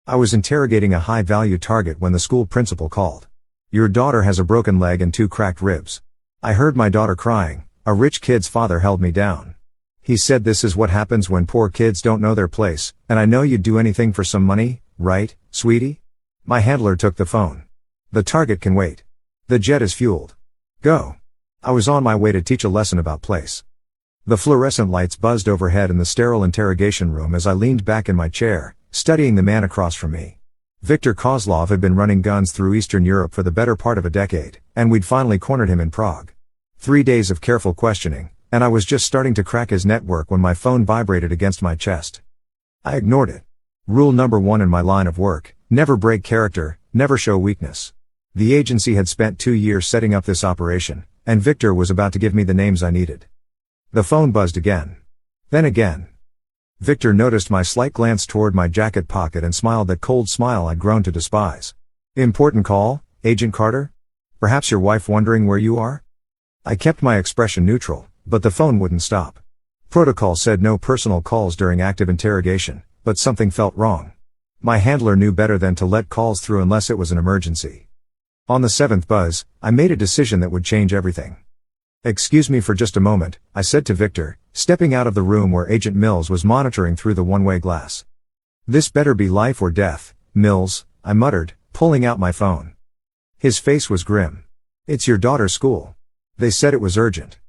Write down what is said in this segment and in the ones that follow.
I was interrogating a high-value target when the school principal called. "Your daughter has a broken leg and 2 cracked ribs." I heard my daughter crying. A rich kid's father held me down. He said, "This is what happens when poor kids don't know their place, and I know you'd do anything for some money, right, sweetie?" My handler took the phone. "The target can wait. The jet is fueled. Go." I was on my way to teach a lesson about place. The fluorescent lights buzzed overhead in the sterile interrogation room as I leaned back in my chair, studying the man across from me. Viktor Kozlov had been running guns through Eastern Europe for the better part of a decade, and we'd finally cornered him in Prague. 3 days of careful questioning, and I was just starting to crack his network when my phone vibrated against my chest. I ignored it. Rule number 1 in my line of work: never break character, never show weakness. The agency had spent 2 years setting up this operation, and Viktor was about to give me the names I needed. The phone buzzed again. Then again. Viktor noticed my slight glance toward my jacket pocket and smiled that cold smile I'd grown to despise. "Important call, Agent Carter? Perhaps your wife wondering where you are?" I kept my expression neutral, but the phone wouldn't stop. Protocol said no personal calls during active interrogation, but something felt wrong. My handler knew better than to let calls through unless it was an emergency. On the 7th buzz, I made a decision that would change everything. "Excuse me for just a moment," I said to Viktor, stepping out of the room where Agent Mills was monitoring through the one-way glass. "This better be life or death, Mills," I muttered, pulling out my phone. His face was grim. "It's your daughter's school. They said it was urgent."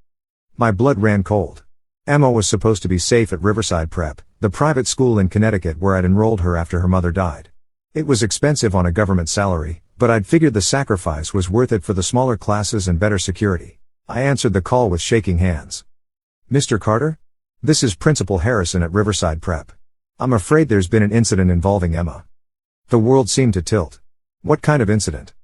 My blood ran cold. Emma was supposed to be safe at Riverside Prep, the private school in Connecticut where I'd enrolled her after her mother died. It was expensive on a government salary, but I'd figured the sacrifice was worth it for the smaller classes and better security. I answered the call with shaking hands. "Mr. Carter? This is Principal Harrison at Riverside Prep. I'm afraid there's been an incident involving Emma." The world seemed to tilt. "What kind of incident?"